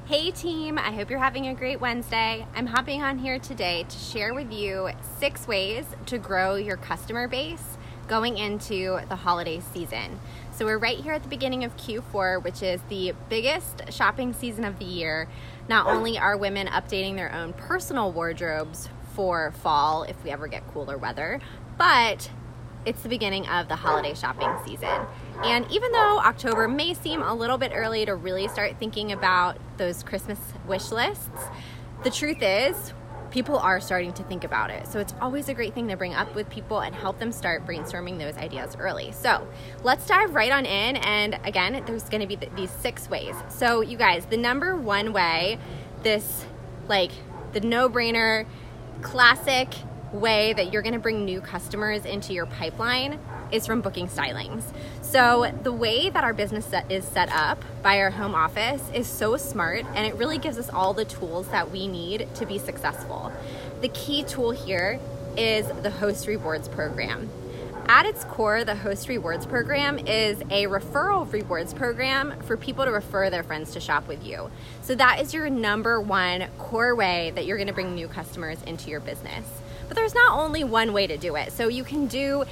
Hey team, I hope you're having a great Wednesday. I'm hopping on here today to share with you 6 ways to grow your customer base going into the holiday season. So we're right here at the beginning of Q4, which is the biggest shopping season of the year. Not only are women updating their own personal wardrobes for fall if we ever get cooler weather, but it's the beginning of the holiday shopping season. And even though October may seem a little bit early to really start thinking about those Christmas wish lists, the truth is people are starting to think about it. So it's always a great thing to bring up with people and help them start brainstorming those ideas early. So let's dive right on in. And again, there's going to be these 6 ways. So you guys, the number one way, the no-brainer, classic way that you're going to bring new customers into your pipeline is from booking stylings. So the way that our business is set up by our home office is so smart, and it really gives us all the tools that we need to be successful. The key tool here is the Host Rewards program. At its core, the Host Rewards program is a referral rewards program for people to refer their friends to shop with you. So that is your number one core way that you're going to bring new customers into your business. But there's not only one way to do it. So you can do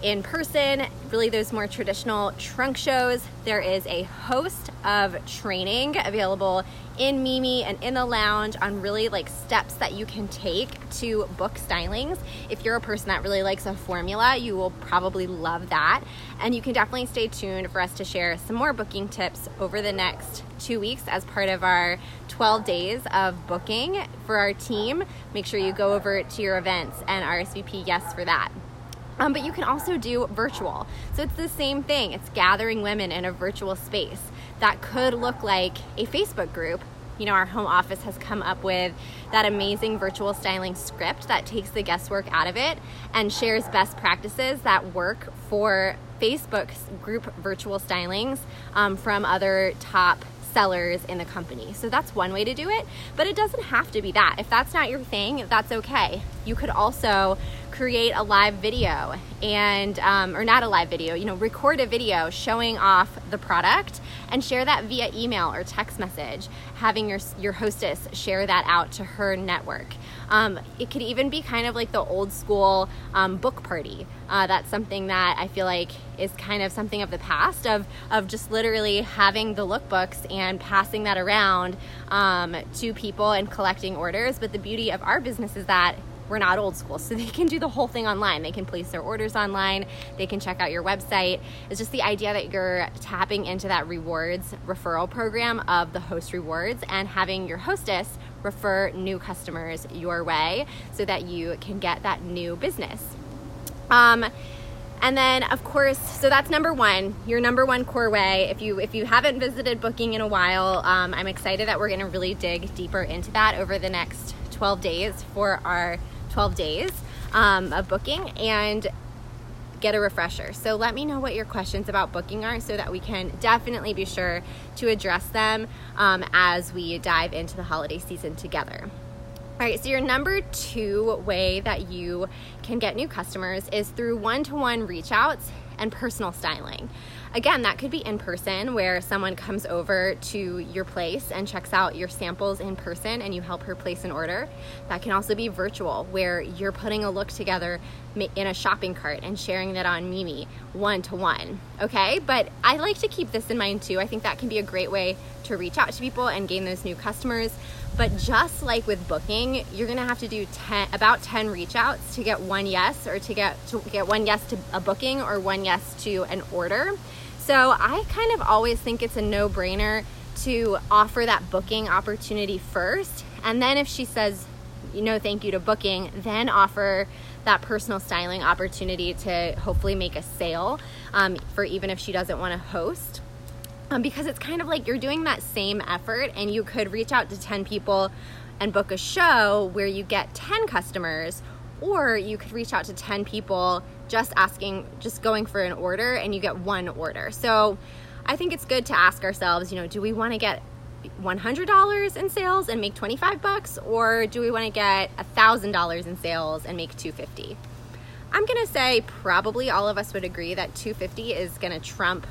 in person, really those more traditional trunk shows. There is a host of training available in Mimi and in the lounge on really steps that you can take to book stylings. If you're a person that really likes a formula, you will probably love that. And you can definitely stay tuned for us to share some more booking tips over the next 2 weeks as part of our 12 days of booking for our team. Make sure you go over to your events and RSVP yes for that. But you can also do virtual. So it's the same thing. It's gathering women in a virtual space. That could look like a Facebook group. You know, our home office has come up with that amazing virtual styling script that takes the guesswork out of it and shares best practices that work for Facebook's group virtual stylings from other top sellers in the company. So that's one way to do it, but it doesn't have to be that. If that's not your thing, that's okay. You could also create a live video and, or not a live video, record a video showing off the product and share that via email or text message, having your hostess share that out to her network. It could even be kind of like the old school book party. That's something that I feel like is kind of something of the past of just literally having the lookbooks and passing that around to people and collecting orders. But the beauty of our business is that we're not old school, so they can do the whole thing online. They can place their orders online. They can check out your website. It's just the idea that you're tapping into that rewards referral program of the Host Rewards and having your hostess refer new customers your way so that you can get that new business. And then, of course, so that's number one, your number one core way. If you haven't visited booking in a while, I'm excited that we're going to really dig deeper into that over the next 12 days for our 12 days of booking and get a refresher. So let me know what your questions about booking are so that we can definitely be sure to address them as we dive into the holiday season together. All right, so your number 2 way that you can get new customers is through one-to-one reach outs and personal styling. Again, that could be in person where someone comes over to your place and checks out your samples in person and you help her place an order. That can also be virtual where you're putting a look together in a shopping cart and sharing that on Mimi one-to-one, okay? But I like to keep this in mind too. I think that can be a great way to reach out to people and gain those new customers. But just like with booking, you're gonna have to do about 10 reach outs to get one yes, or to get one yes to a booking or one yes to an order. So I kind of always think it's a no-brainer to offer that booking opportunity first. And then if she says, thank you to booking, then offer that personal styling opportunity to hopefully make a sale for even if she doesn't want to host. Because it's kind of like you're doing that same effort and you could reach out to 10 people and book a show where you get 10 customers, or you could reach out to 10 people just going for an order and you get one order. So I think it's good to ask ourselves, do we want to get $100 in sales and make $25, or do we want to get $1,000 in sales and make $250? I'm going to say probably all of us would agree that $250 is going to trump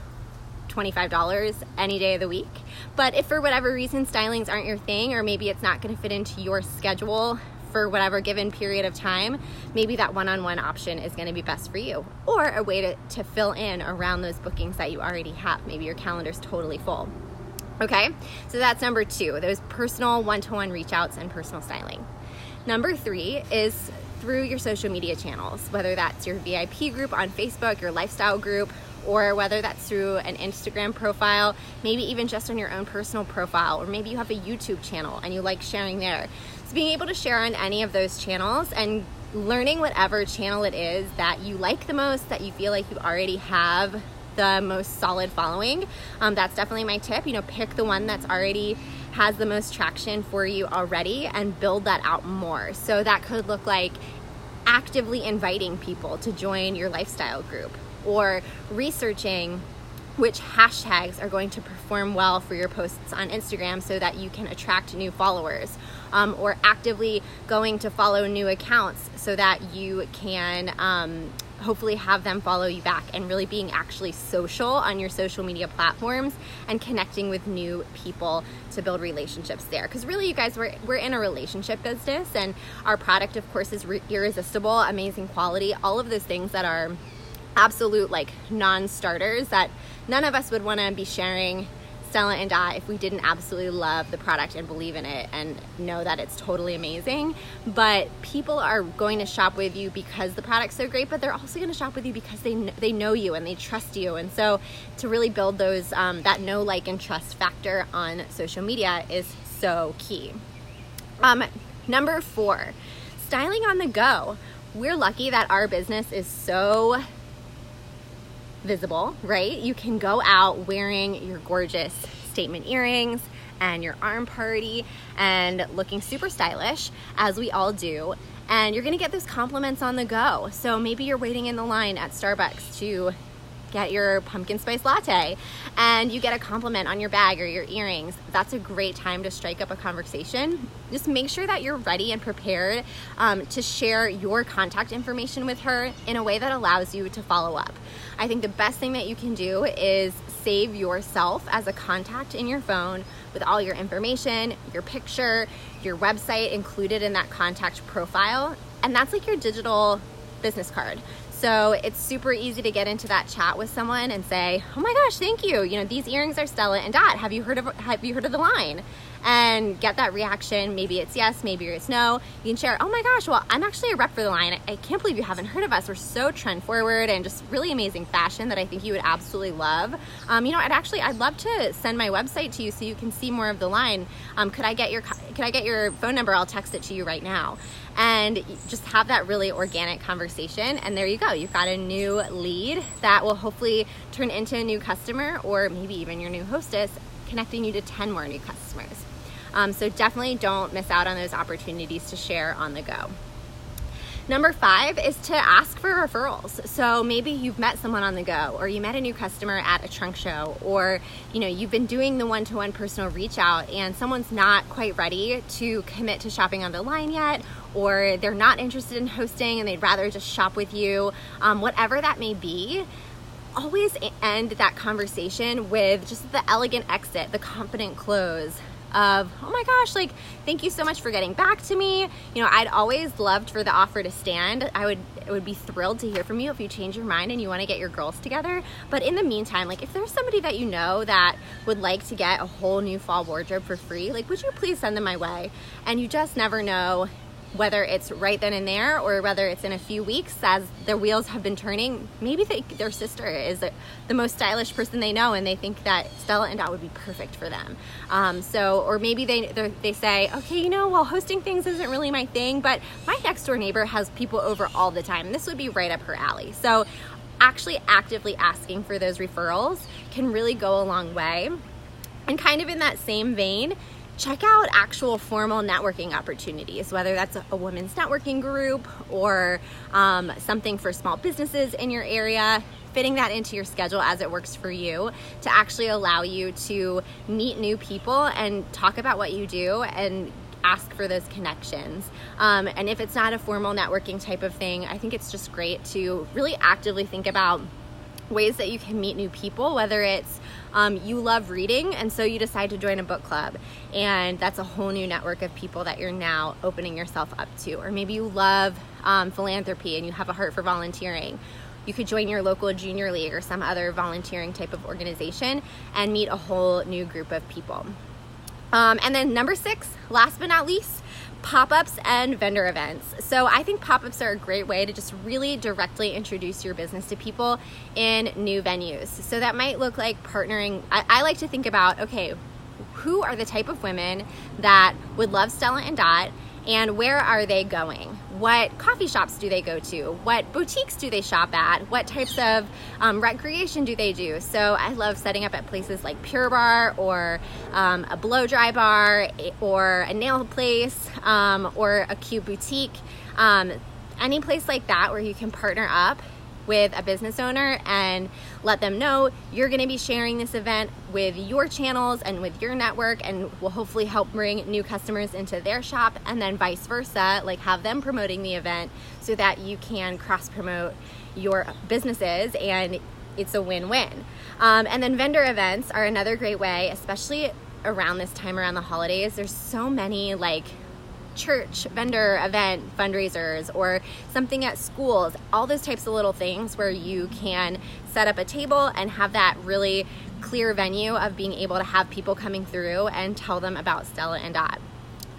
$25 any day of the week. But if for whatever reason stylings aren't your thing, or maybe it's not going to fit into your schedule for whatever given period of time, maybe that one-on-one option is going to be best for you, or a way to fill in around those bookings that you already have. Maybe your calendar's totally full. Okay, so that's number 2, those personal one-to-one reach outs and personal styling. Number 3 is through your social media channels, whether that's your VIP group on Facebook, your lifestyle group, or whether that's through an Instagram profile, maybe even just on your own personal profile, or maybe you have a YouTube channel and you like sharing there. So being able to share on any of those channels and learning whatever channel it is that you like the most, that you feel like you already have the most solid following, that's definitely my tip. Pick the one that's already has the most traction for you already and build that out more. So that could look like actively inviting people to join your lifestyle group, or researching which hashtags are going to perform well for your posts on Instagram so that you can attract new followers, or actively going to follow new accounts so that you can hopefully have them follow you back, and really being actually social on your social media platforms and connecting with new people to build relationships there. Because really, you guys, we're in a relationship business, and our product, of course, is irresistible, amazing quality, all of those things that are absolute non-starters that none of us would want to be sharing Stella Dot if we didn't absolutely love the product and believe in it and know that it's totally amazing. But people are going to shop with you because the product's so great, but they're also going to shop with you because they know you and they trust you. And so to really build those that know, like, and trust factor on social media is so key. Number 4, styling on the go. We're lucky that our business is so visible, right? You can go out wearing your gorgeous statement earrings and your arm party and looking super stylish, as we all do, and you're gonna get those compliments on the go. So maybe you're waiting in the line at Starbucks to get your pumpkin spice latte and you get a compliment on your bag or your earrings. That's a great time to strike up a conversation. Just make sure that you're ready and prepared to share your contact information with her in a way that allows you to follow up. I think the best thing that you can do is save yourself as a contact in your phone with all your information, your picture, your website included in that contact profile. And that's like your digital business card. So it's super easy to get into that chat with someone and say, "Oh my gosh, thank you. These earrings are Stella Dot. Have you heard of the line?" And get that reaction. Maybe it's yes, maybe it's no. You can share, "Oh my gosh, well, I'm actually a rep for the line. I can't believe you haven't heard of us. We're so trend forward and just really amazing fashion that I think you would absolutely love. I'd love to send my website to you so you can see more of the line. Could I get your phone number? I'll text it to you right now." And just have that really organic conversation, and there you go. You've got a new lead that will hopefully turn into a new customer, or maybe even your new hostess, connecting you to 10 more new customers. So definitely don't miss out on those opportunities to share on the go. Number 5 is to ask for referrals. So maybe you've met someone on the go, or you met a new customer at a trunk show, or you've been doing the one-to-one personal reach out and someone's not quite ready to commit to shopping on the line yet, or they're not interested in hosting and they'd rather just shop with you. Whatever that may be, always end that conversation with just the elegant exit, the confident close of, "Oh my gosh, thank you so much for getting back to me. I'd always loved for the offer to stand. I would be thrilled to hear from you if you change your mind and you want to get your girls together. But in the meantime, if there's somebody that you know that would like to get a whole new fall wardrobe for free, would you please send them my way?" And you just never know whether it's right then and there or whether it's in a few weeks as their wheels have been turning. Maybe their sister is the most stylish person they know and they think that Stella Dot would be perfect for them. Or maybe they say, "Okay, hosting things isn't really my thing, but my next door neighbor has people over all the time. This would be right up her alley." So actually actively asking for those referrals can really go a long way. And kind of in that same vein, check out actual formal networking opportunities, whether that's a women's networking group or something for small businesses in your area, fitting that into your schedule as it works for you to actually allow you to meet new people and talk about what you do and ask for those connections. And if it's not a formal networking type of thing, I think it's just great to really actively think about ways that you can meet new people, whether it's you love reading and so you decide to join a book club, and that's a whole new network of people that you're now opening yourself up to. Or maybe you love philanthropy and you have a heart for volunteering. You could join your local junior league or some other volunteering type of organization and meet a whole new group of people. And then number 6, last but not least, pop-ups and vendor events. So I think pop-ups are a great way to just really directly introduce your business to people in new venues. So that might look like partnering. I like to think about, okay, who are the type of women that would love Stella Dot, and where are they going? What coffee shops do they go to? What boutiques do they shop at? What types of recreation do they do? So I love setting up at places like Pure Barre, or a blow dry bar, or a nail place, or a cute boutique. Any place like that where you can partner up with a business owner and let them know you're going to be sharing this event with your channels and with your network, and will hopefully help bring new customers into their shop, and then vice versa, like have them promoting the event so that you can cross promote your businesses and it's a win-win. And then vendor events are another great way, especially around this time, around the holidays. There's so many like church vendor event fundraisers, or something at schools, all those types of little things where you can set up a table and have that really clear venue of being able to have people coming through and tell them about Stella Dot.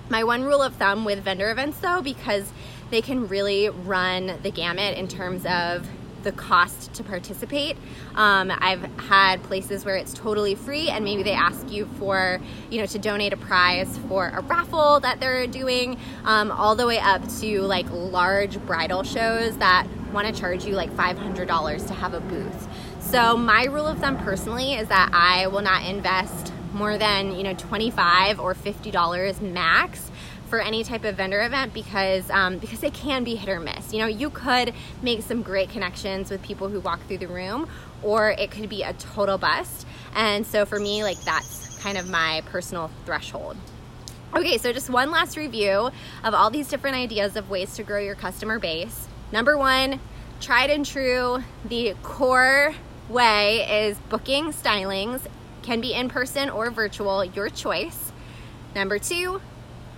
My one rule of thumb with vendor events though, because they can really run the gamut in terms of the cost to participate. I've had places where it's totally free and maybe they ask you for, to donate a prize for a raffle that they're doing, all the way up to like large bridal shows that want to charge you like $500 to have a booth. So my rule of thumb personally is that I will not invest more than, $25 or $50 max for any type of vendor event, because they can be hit or miss. You could make some great connections with people who walk through the room, or it could be a total bust. And so for me, like, that's kind of my personal threshold. Okay, so just one last review of all these different ideas of ways to grow your customer base. Number 1, tried and true, the core way is booking stylings. Can be in person or virtual, your choice. Number 2,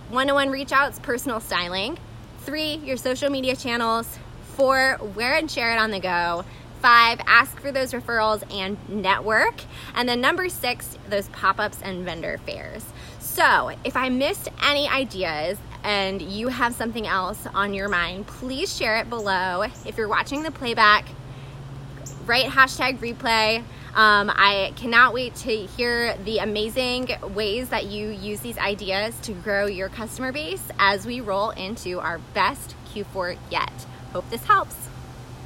one-on-one reach outs, personal styling. 3, your social media channels. 4, wear and share it on the go. 5, ask for those referrals and network. And then number 6, those pop-ups and vendor fairs. So if I missed any ideas and you have something else on your mind, please share it below. If you're watching the playback, write #replay. I cannot wait to hear the amazing ways that you use these ideas to grow your customer base as we roll into our best Q4 yet. Hope this helps.